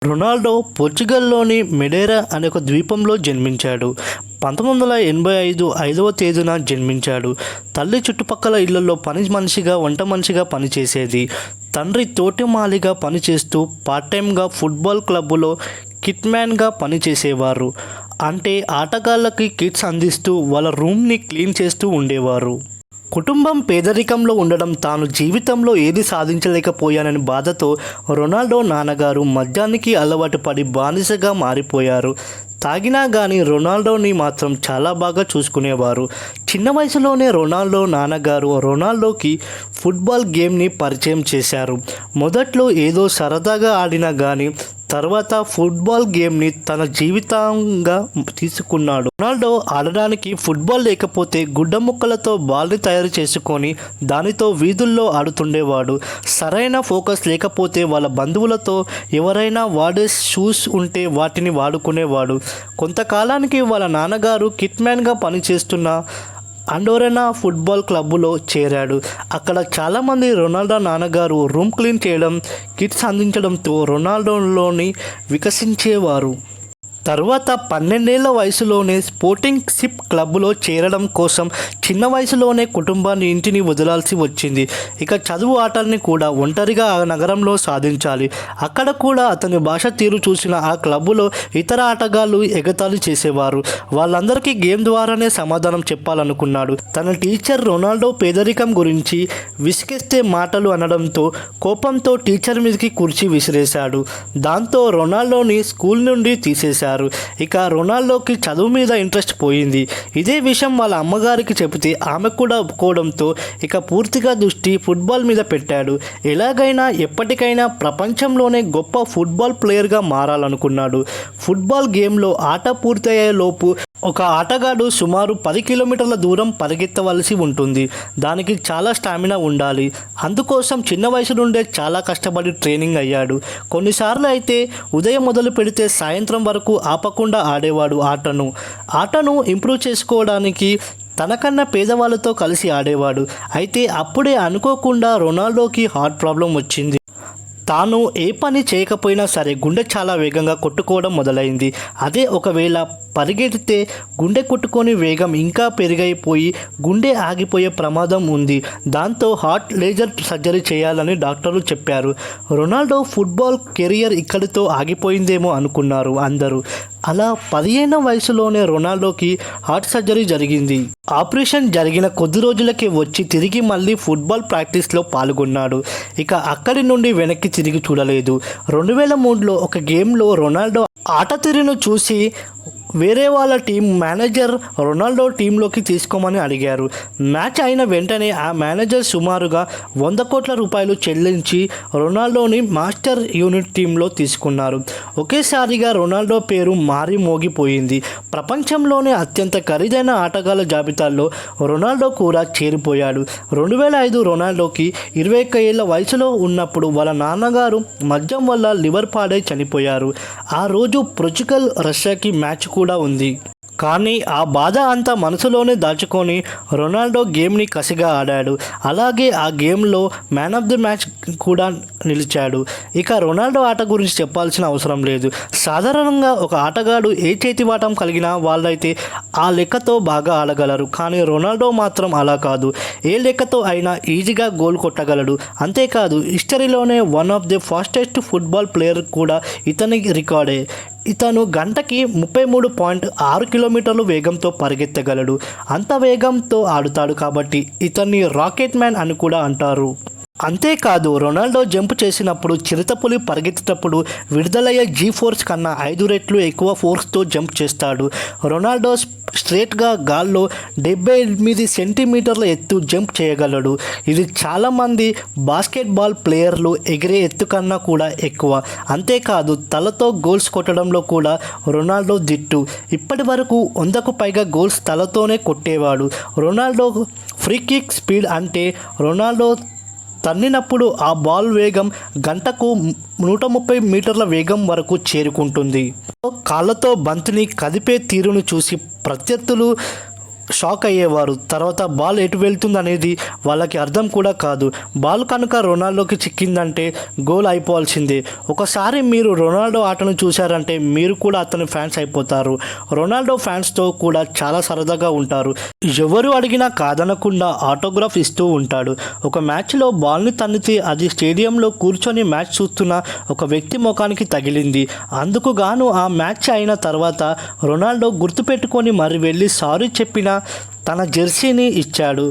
Ronaldo పోర్చుగల్లోని మెడేరా అనే ఒక ద్వీపంలో జన్మించాడు. 1985 5వ తేదీన జన్మించాడు. తల్లి చుట్టుపక్కల ఇళ్లలో పని మనిషిగా, వంట మనిషిగా పనిచేసేది. తండ్రి తోటిమాలిగా పనిచేస్తూ పార్ట్ టైంగా ఫుట్బాల్ క్లబ్లో కిట్మ్యాన్గా పనిచేసేవారు. అంటే ఆటగాళ్ళకి కిట్స్ అందిస్తూ వాళ్ళ రూమ్ని క్లీన్ చేస్తూ ఉండేవారు. కుటుంబం పేదరికంలో ఉండడం, తాను జీవితంలో ఏది సాధించలేకపోయానని బాధతో రొనాల్డో నాన్నగారు మద్యానికి అలవాటు పడి బానిసగా మారిపోయారు. తాగినా కానీ రొనాల్డోని మాత్రం చాలా బాగా చూసుకునేవారు. చిన్న వయసులోనే రొనాల్డో నాన్నగారు రొనాల్డోకి ఫుట్బాల్ గేమ్ని పరిచయం చేశారు. మొదట్లో ఏదో సరదాగా ఆడినా కానీ తర్వాత ఫుట్బాల్ గేమ్ని తన జీవితంగా తీసుకున్నాడు. రొనాల్డో ఆడడానికి ఫుట్బాల్ లేకపోతే గుడ్డ ముక్కలతో బాల్ని తయారు చేసుకొని దానితో వీధుల్లో ఆడుతుండేవాడు. సరైన ఫోకస్ లేకపోతే వాళ్ళ బంధువులతో ఎవరైనా వాడే షూస్ ఉంటే వాటిని వాడుకునేవాడు. కొంతకాలానికి వాళ్ళ నాన్నగారు కిట్మ్యాన్గా పనిచేస్తున్న అండోరెనా ఫుట్బాల్ క్లబ్లో చేరాడు. అక్కడ చాలామంది రొనాల్డో నాన్నగారు రూమ్ క్లీన్ చేయడం, కిట్స్ అందించడంతో రొనాల్డోలోని వికసించేవారు. తర్వాత 12 ఏళ్ల వయసులోనే స్పోర్టింగ్ సిప్ క్లబ్లో చేరడం కోసం చిన్న వయసులోనే కుటుంబాన్ని, ఇంటిని వదలాల్సి వచ్చింది. ఇక చదువు, ఆటల్ని కూడా ఒంటరిగా ఆ నగరంలో సాధించాలి. అక్కడ కూడా అతని భాష తీరు చూసిన ఆ క్లబ్లో ఇతర ఆటగాళ్ళు ఎగతాళి చేసేవారు. వాళ్ళందరికీ గేమ్ ద్వారానే సమాధానం చెప్పాలనుకున్నాడు. తన టీచర్ రొనాల్డో పేదరికం గురించి విసిగిస్తే మాటలు అనడంతో కోపంతో టీచర్ మీదకి కుర్చీ విసిరేశాడు. దాంతో రొనాల్డోని స్కూల్ నుండి తీసేశారు. ఇక రొనాల్డోకి చదువు మీద ఇంట్రెస్ట్ పోయింది. ఇదే విషయం వాళ్ళ అమ్మగారికి చెబితే ఆమె కూడా ఒప్పుకోవడంతో ఇక పూర్తిగా దృష్టి ఫుట్బాల్ మీద పెట్టాడు. ఎలాగైనా ఎప్పటికైనా ప్రపంచంలోనే గొప్ప ఫుట్బాల్ ప్లేయర్గా మారాలనుకున్నాడు. ఫుట్బాల్ గేమ్లో ఆట పూర్తయ్యే లోపు ఒక ఆటగాడు సుమారు 10 కిలోమీటర్ల దూరం పరిగెత్తవలసి ఉంటుంది. దానికి చాలా స్టామినా ఉండాలి. అందుకోసం చిన్న వయసు నుండే చాలా కష్టపడి ట్రైనింగ్ అయ్యాడు. కొన్నిసార్లు అయితే ఉదయం మొదలు పెడితే సాయంత్రం వరకు ఆపకుండా ఆడేవాడు. ఆటను ఇంప్రూవ్ చేసుకోవడానికి తనకన్నా పేదవాళ్ళతో కలిసి ఆడేవాడు. అయితే అప్పుడే అనుకోకుండా రొనాల్డోకి హార్ట్ ప్రాబ్లం వచ్చింది. తాను ఏ పని చేయకపోయినా సరే గుండె చాలా వేగంగా కొట్టుకోవడం మొదలైంది. అదే ఒకవేళ పరిగెడితే గుండె కొట్టుకొని వేగం ఇంకా పెరిగైపోయి గుండె ఆగిపోయే ప్రమాదం ఉంది. దాంతో హార్ట్ లేజర్ సర్జరీ చేయాలని డాక్టర్లు చెప్పారు. రొనాల్డో ఫుట్బాల్ కెరియర్ ఇక్కడితో ఆగిపోయిందేమో అనుకున్నారు అందరూ. అలా 15 వయసులోనే రొనాల్డోకి హార్ట్ సర్జరీ జరిగింది. ఆపరేషన్ జరిగిన కొద్ది రోజులకే వచ్చి తిరిగి మళ్ళీ ఫుట్బాల్ ప్రాక్టీస్లో పాల్గొన్నాడు. ఇక అక్కడి నుండి వెనక్కి తిరిగి చూడలేదు. 2003లో ఒక గేమ్లో రొనాల్డో ఆట తీరును చూసి వేరే వాళ్ళ టీం మేనేజర్ రొనాల్డో టీంలోకి తీసుకోమని అడిగారు. మ్యాచ్ అయిన వెంటనే ఆ మేనేజర్ సుమారుగా 100 కోట్ల రూపాయలు చెల్లించి రొనాల్డోని మాస్టర్ యూనిట్ టీంలో తీసుకున్నారు. ఒకేసారిగా రొనాల్డో పేరు మారి మోగిపోయింది. ప్రపంచంలోనే అత్యంత ఖరీదైన ఆటగాళ్ల జాబితాలో రొనాల్డో కూడా చేరిపోయాడు. 2005 రొనాల్డోకి 21 ఏళ్ల వయసులో ఉన్నప్పుడు వాళ్ళ నాన్నగారు మద్యం వల్ల లివర్ పాడై చనిపోయారు. ఆ రోజు పోర్చుగల్ రష్యాకి మ్యాచ్ కూడా ఉంది. కానీ ఆ బాధ అంతా మనసులోనే దాచుకొని రొనాల్డో గేమ్ని కసిగా ఆడాడు. అలాగే ఆ గేమ్లో మ్యాన్ ఆఫ్ ది మ్యాచ్ కూడా నిలిచాడు. ఇక రొనాల్డో ఆట గురించి చెప్పాల్సిన అవసరం లేదు. సాధారణంగా ఒక ఆటగాడు ఏ చేతివాటం కలిగిన వాళ్ళైతే ఆ లెక్కతో బాగా ఆడగలరు. కానీ రొనాల్డో మాత్రం అలా కాదు. ఏ లెక్కతో అయినా ఈజీగా గోల్ కొట్టగలడు. అంతేకాదు హిస్టరీలోనే one of the fastest football player కూడా ఇతని రికార్డే. ఇతను గంటకి 33.6 కిలోమీటర్లు వేగంతో పరిగెత్తగలడు. అంత వేగంతో ఆడుతాడు కాబట్టి ఇతన్ని రాకెట్ మ్యాన్ అని కూడా అంటారు. అంతేకాదు రొనాల్డో జంప్ చేసినప్పుడు చిరుతపులి పరిగెత్తేటప్పుడు విడుదలయ్యే జీ ఫోర్స్ కన్నా 5 రెట్లు ఎక్కువ ఫోర్స్తో జంప్ చేస్తాడు. రొనాల్డో స్ట్రేట్గా గాల్లో 78 సెంటీమీటర్ల ఎత్తు జంప్ చేయగలడు. ఇది చాలామంది బాస్కెట్బాల్ ప్లేయర్లు ఎగిరే ఎత్తు కన్నా కూడా ఎక్కువ. అంతేకాదు తలతో గోల్స్ కొట్టడంలో కూడా రొనాల్డో దిట్టు. ఇప్పటి వరకు 100కు పైగా గోల్స్ తలతోనే కొట్టేవాడు. రొనాల్డో ఫ్రీ కిక్ స్పీడ్ అంటే రొనాల్డో తన్నినప్పుడు ఆ బాల్ వేగం గంటకు 130 మీటర్ల వేగం వరకు చేరుకుంటుంది. కాళ్ళతో బంతిని కదిపే తీరును చూసి ప్రత్యర్థులు షాక్ అయ్యేవారు. తర్వాత బాల్ ఎటు వెళ్తుంది అనేది వాళ్ళకి అర్థం కూడా కాదు. బాల్ కనుక రొనాల్డోకి చిక్కిందంటే గోల్ అయిపోవాల్సిందే. ఒకసారి మీరు రొనాల్డో ఆటను చూశారంటే మీరు కూడా అతని ఫ్యాన్స్ అయిపోతారు. రొనాల్డో ఫ్యాన్స్తో కూడా చాలా సరదాగా ఉంటారు. ఎవరు అడిగినా కాదనకుండా ఆటోగ్రాఫ్ ఇస్తూ ఉంటాడు. ఒక మ్యాచ్లో బాల్ని తన్నితే అది స్టేడియంలో కూర్చొని మ్యాచ్ చూస్తున్న ఒక వ్యక్తి ముఖానికి తగిలింది. అందుకు గాను ఆ మ్యాచ్ అయిన తర్వాత రొనాల్డో గుర్తుపెట్టుకొని మరి వెళ్ళి సారీ చెప్పిన తన జెర్సీని ఇచ్చాడు.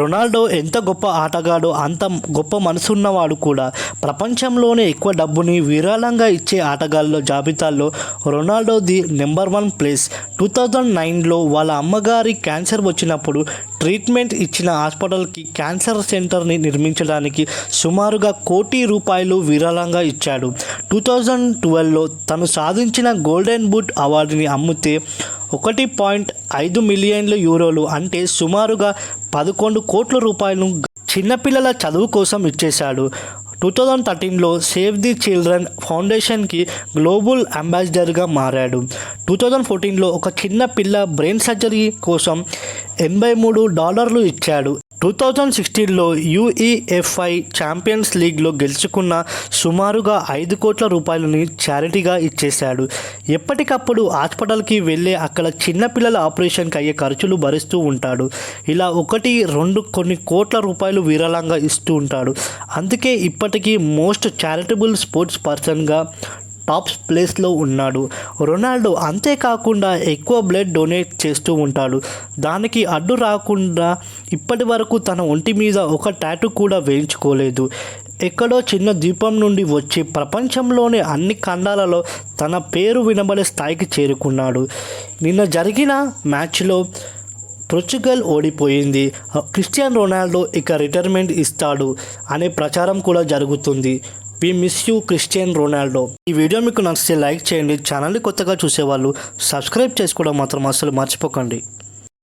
రొనాల్డో ఎంత గొప్ప ఆటగాడో అంత గొప్ప మనసున్నవాడు కూడా. ప్రపంచంలోనే ఎక్కువ డబ్బుని విరాళంగా ఇచ్చే ఆటగాళ్ళ జాబితాలో రొనాల్డో ది నెంబర్ 1 ప్లేస్. 2009లో వాళ్ళ అమ్మగారి క్యాన్సర్ వచ్చినప్పుడు ట్రీట్మెంట్ ఇచ్చిన హాస్పిటల్కి క్యాన్సర్ సెంటర్ని నిర్మించడానికి సుమారుగా ₹1 కోటి విరాళంగా ఇచ్చాడు. 2012లో తను సాధించిన గోల్డెన్ బూట్ అవార్డుని అమ్మితే €1.5 మిలియన్లు అంటే సుమారుగా ₹11 కోట్ల చిన్నపిల్లల చదువు కోసం ఇచ్చేశాడు. 2013లో సేవ్ ది చిల్డ్రన్ ఫౌండేషన్కి గ్లోబల్ అంబాసిడర్గా మారాడు. 2014లో ఒక చిన్న పిల్ల బ్రెయిన్ సర్జరీ కోసం $83 ఇచ్చాడు. 2016లో UEFA ఛాంపియన్స్ లీగ్లో గెలుచుకున్న సుమారుగా ₹5 కోట్ల చారిటీగా ఇచ్చేశాడు. ఎప్పటికప్పుడు హాస్పిటల్కి వెళ్ళే అక్కడ చిన్నపిల్లల ఆపరేషన్కి అయ్యే ఖర్చులు భరిస్తూ ఉంటాడు. ఇలా 1-2 కొన్ని కోట్ల రూపాయలు విరాళంగా ఇస్తూ ఉంటాడు. అందుకే ఇప్పటికీ మోస్ట్ చారిటబుల్ స్పోర్ట్స్ పర్సన్గా టాప్ ప్లేస్లో ఉన్నాడు రొనాల్డో. అంతేకాకుండా ఎక్కువ బ్లడ్ డొనేట్ చేస్తూ ఉంటాడు. దానికి అడ్డు రాకుండా ఇప్పటి వరకు తన ఒంటి మీద ఒక టాటూ కూడా వేయించుకోలేదు. ఎక్కడో చిన్న ద్వీపం నుండి వచ్చి ప్రపంచంలోని అన్ని ఖండాలలో తన పేరు వినబడే స్థాయికి చేరుకున్నాడు. నిన్న జరిగిన మ్యాచ్లో పోర్చుగల్ ఓడిపోయింది. క్రిస్టియానో రొనాల్డో ఇక రిటైర్మెంట్ ఇస్తాడు అనే ప్రచారం కూడా జరుగుతుంది. We miss you Cristiano Ronaldo. ఈ వీడియో మీకు నచ్చితే లైక్ చేయండి. ఛానల్ని కొత్తగా చూసేవాళ్ళు సబ్స్క్రైబ్ చేసుకోవడం మాత్రం అస్సలు మర్చిపోకండి.